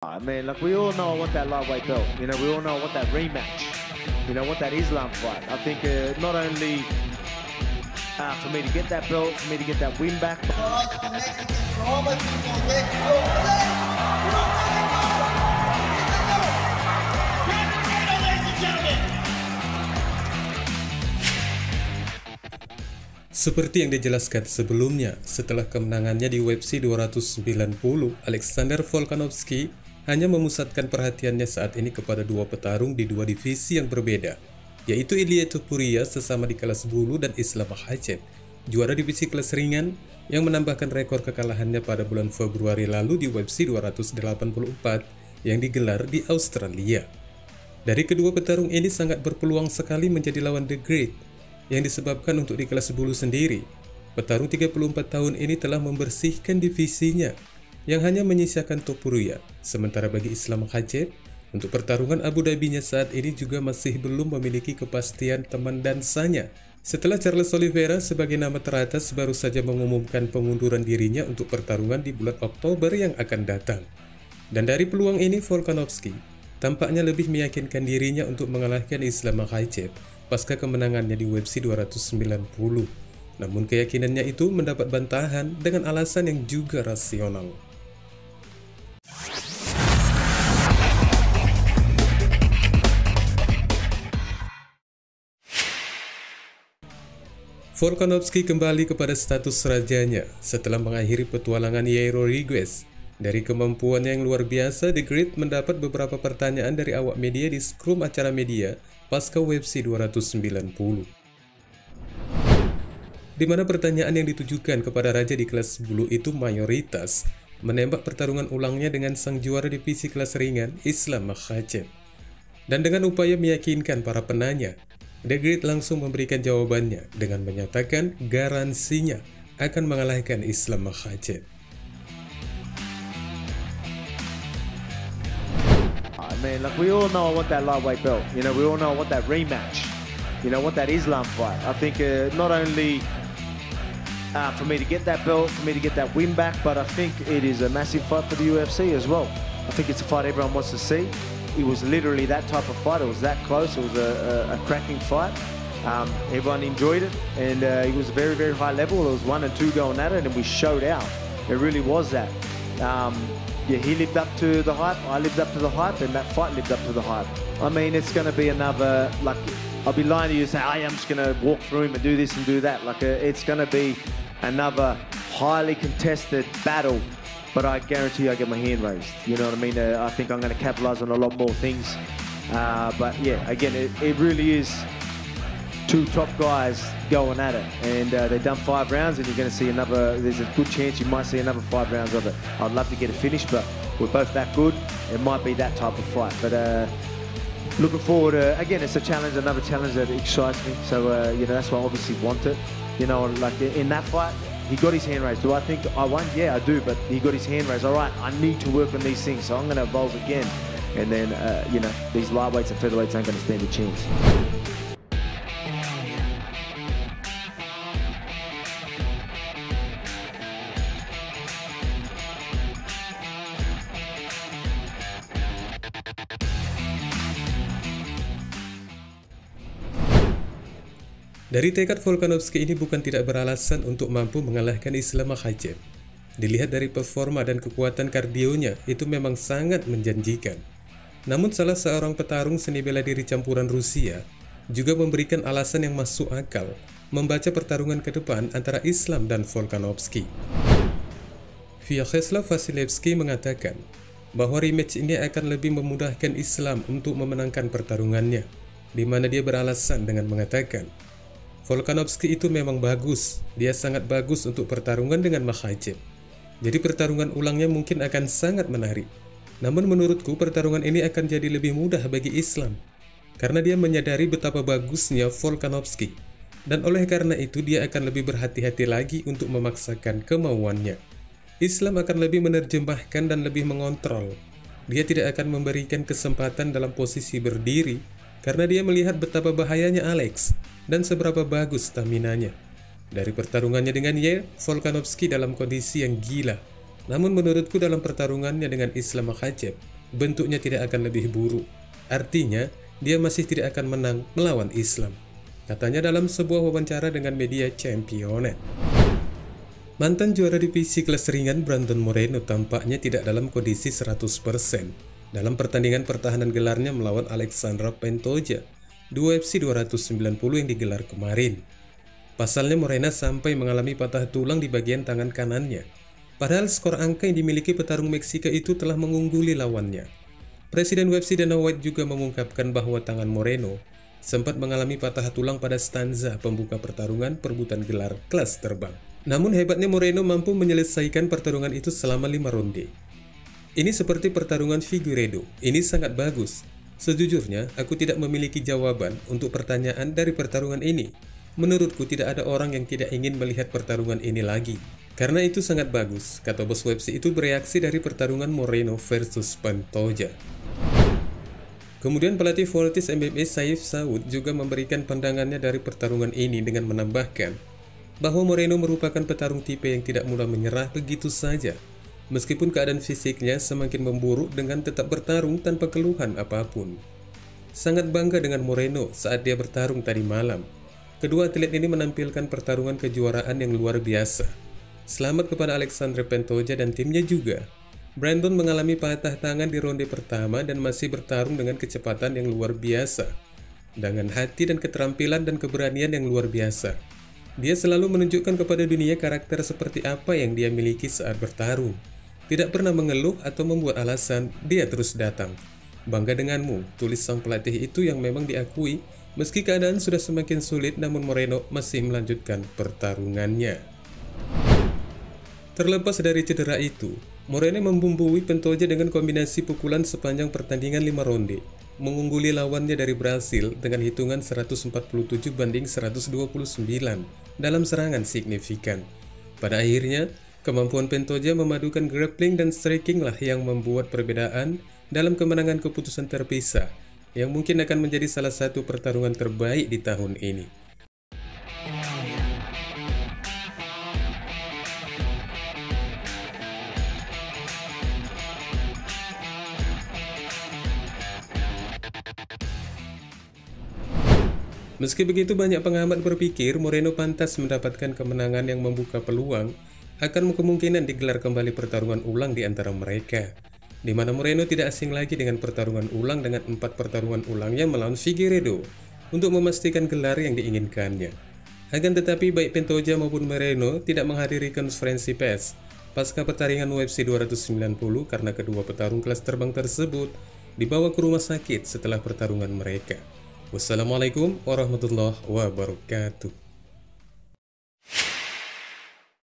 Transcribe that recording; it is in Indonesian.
I mean, like, we all know what that lightweight belt, we all know what that rematch, what that Islam fight. I think not only for me to get that belt, for me to get that win back. Seperti yang dijelaskan sebelumnya, setelah kemenangannya di UFC 290, Alexander Volkanovski hanya memusatkan perhatiannya saat ini kepada dua petarung di dua divisi yang berbeda, yaitu Ilia Topuria sesama di kelas bulu dan Islam Makhachev, juara divisi kelas ringan yang menambahkan rekor kekalahannya pada bulan Februari lalu di UFC 284 yang digelar di Australia. Dari kedua petarung ini sangat berpeluang sekali menjadi lawan The Great, yang disebabkan untuk di kelas bulu sendiri, petarung 34 tahun ini telah membersihkan divisinya yang hanya menyisakan Topuria. Sementara bagi Islam Makhachev, untuk pertarungan Abu Dhabinya saat ini juga masih belum memiliki kepastian teman dansanya. Setelah Charles Oliveira sebagai nama teratas baru saja mengumumkan pengunduran dirinya untuk pertarungan di bulan Oktober yang akan datang. Dan dari peluang ini Volkanovski tampaknya lebih meyakinkan dirinya untuk mengalahkan Islam Makhachev pasca kemenangannya di UFC 290. Namun keyakinannya itu mendapat bantahan dengan alasan yang juga rasional. Volkanovski kembali kepada status rajanya setelah mengakhiri petualangan Yair Rodriguez. Dari kemampuannya yang luar biasa, The Great mendapat beberapa pertanyaan dari awak media di skrum acara media pasca UFC 290. Di mana pertanyaan yang ditujukan kepada raja di kelas bulu itu mayoritas menembak pertarungan ulangnya dengan sang juara divisi kelas ringan Islam Makhachev. Dan dengan upaya meyakinkan para penanya, The Great langsung memberikan jawabannya dengan menyatakan garansinya akan mengalahkan Islam Makhachev. Man, like, we all know what that lightweight belt, we all know what that rematch, what that Islam fight. I think not only for me to get that belt, for me to get that win back, but I think it is a massive fight for the UFC as well. I think it's a fight everyone wants to see. It was literally that type of fight. It was that close. It was a cracking fight. Everyone enjoyed it, and it was very, very high level. It was 1 and 2 going at it, and we showed out. It really was that. Yeah, he lived up to the hype, I lived up to the hype, and that fight lived up to the hype. I mean, it's going to be another, like, I'll be lying to you and say, hey, I'm just going to walk through him and do this and do that. Like, it's going to be another highly contested battle, but I guarantee you I get my hand raised. You know what I mean? I think I'm going to capitalize on a lot more things. But yeah, again, it really is two top guys going at it, and they've done 5 rounds, and you're going to see another. There's a good chance you might see another 5 rounds of it. I'd love to get a finish, but we're both that good. It might be that type of fight, but looking forward. Again, it's a challenge, another challenge that excites me. So that's why I obviously want it. Like in that fight, he got his hand raised. Do I think I won? Yeah, I do, but he got his hand raised. All right, I need to work on these things, so I'm going to evolve again, and then these lightweights and featherweights aren't going to stand a chance. Dari tekad Volkanovski ini bukan tidak beralasan untuk mampu mengalahkan Islam Makhachev. Dilihat dari performa dan kekuatan kardionya, itu memang sangat menjanjikan. Namun salah seorang petarung seni bela diri campuran Rusia juga memberikan alasan yang masuk akal membaca pertarungan ke depan antara Islam dan Volkanovski. Vyacheslav Vasilevsky mengatakan bahwa rematch ini akan lebih memudahkan Islam untuk memenangkan pertarungannya, di mana dia beralasan dengan mengatakan, Volkanovski itu memang bagus, dia sangat bagus untuk pertarungan dengan Makhachev. Jadi pertarungan ulangnya mungkin akan sangat menarik. Namun menurutku pertarungan ini akan jadi lebih mudah bagi Islam, karena dia menyadari betapa bagusnya Volkanovski. Dan oleh karena itu dia akan lebih berhati-hati lagi untuk memaksakan kemauannya. Islam akan lebih menerjemahkan dan lebih mengontrol. Dia tidak akan memberikan kesempatan dalam posisi berdiri, karena dia melihat betapa bahayanya Alex dan seberapa bagus staminanya. Dari pertarungannya dengan Yair, Volkanovski dalam kondisi yang gila, Namun menurutku dalam pertarungannya dengan Islam Makhachev, bentuknya tidak akan lebih buruk. Artinya, dia masih tidak akan menang melawan Islam, katanya dalam sebuah wawancara dengan media Championnet. Mantan juara divisi kelas ringan Brandon Moreno tampaknya tidak dalam kondisi 100% dalam pertandingan pertahanan gelarnya melawan Alexandra Pantoja di UFC 290 yang digelar kemarin. Pasalnya Moreno sampai mengalami patah tulang di bagian tangan kanannya, padahal skor angka yang dimiliki petarung Meksika itu telah mengungguli lawannya. Presiden UFC Dana White juga mengungkapkan bahwa tangan Moreno sempat mengalami patah tulang pada stanza pembuka pertarungan perebutan gelar kelas terbang. Namun hebatnya Moreno mampu menyelesaikan pertarungan itu selama 5 ronde. Ini seperti pertarungan Figueiredo, ini sangat bagus. Sejujurnya, aku tidak memiliki jawaban untuk pertanyaan dari pertarungan ini. Menurutku tidak ada orang yang tidak ingin melihat pertarungan ini lagi. Karena itu sangat bagus, kata bos UFC itu bereaksi dari pertarungan Moreno versus Pantoja. Kemudian pelatih Voltis MMA Saif Saud juga memberikan pandangannya dari pertarungan ini dengan menambahkan bahwa Moreno merupakan petarung tipe yang tidak mudah menyerah begitu saja, meskipun keadaan fisiknya semakin memburuk dengan tetap bertarung tanpa keluhan apapun. Sangat bangga dengan Moreno saat dia bertarung tadi malam. Kedua atlet ini menampilkan pertarungan kejuaraan yang luar biasa. Selamat kepada Alexandra Pantoja dan timnya juga. Brandon mengalami patah tangan di ronde pertama dan masih bertarung dengan kecepatan yang luar biasa, dengan hati dan keterampilan dan keberanian yang luar biasa. Dia selalu menunjukkan kepada dunia karakter seperti apa yang dia miliki saat bertarung. Tidak pernah mengeluh atau membuat alasan, dia terus datang. Bangga denganmu, tulis sang pelatih itu yang memang diakui, meski keadaan sudah semakin sulit namun Moreno masih melanjutkan pertarungannya. Terlepas dari cedera itu, Moreno membumbui Pantoja dengan kombinasi pukulan sepanjang pertandingan 5 ronde, mengungguli lawannya dari Brasil dengan hitungan 147 banding 129 dalam serangan signifikan. Pada akhirnya, kemampuan Pantoja memadukan grappling dan striking lah yang membuat perbedaan dalam kemenangan keputusan terpisah, yang mungkin akan menjadi salah satu pertarungan terbaik di tahun ini. Meski begitu, banyak pengamat berpikir Moreno pantas mendapatkan kemenangan yang membuka peluang akan kemungkinan digelar kembali pertarungan ulang di antara mereka, di mana Moreno tidak asing lagi dengan pertarungan ulang dengan 4 pertarungan ulangnya melawan Figueiredo untuk memastikan gelar yang diinginkannya. Akan tetapi baik Pantoja maupun Moreno tidak menghadiri konferensi pers pasca pertandingan UFC 290 karena kedua petarung kelas terbang tersebut dibawa ke rumah sakit setelah pertarungan mereka. Wassalamualaikum warahmatullahi wabarakatuh.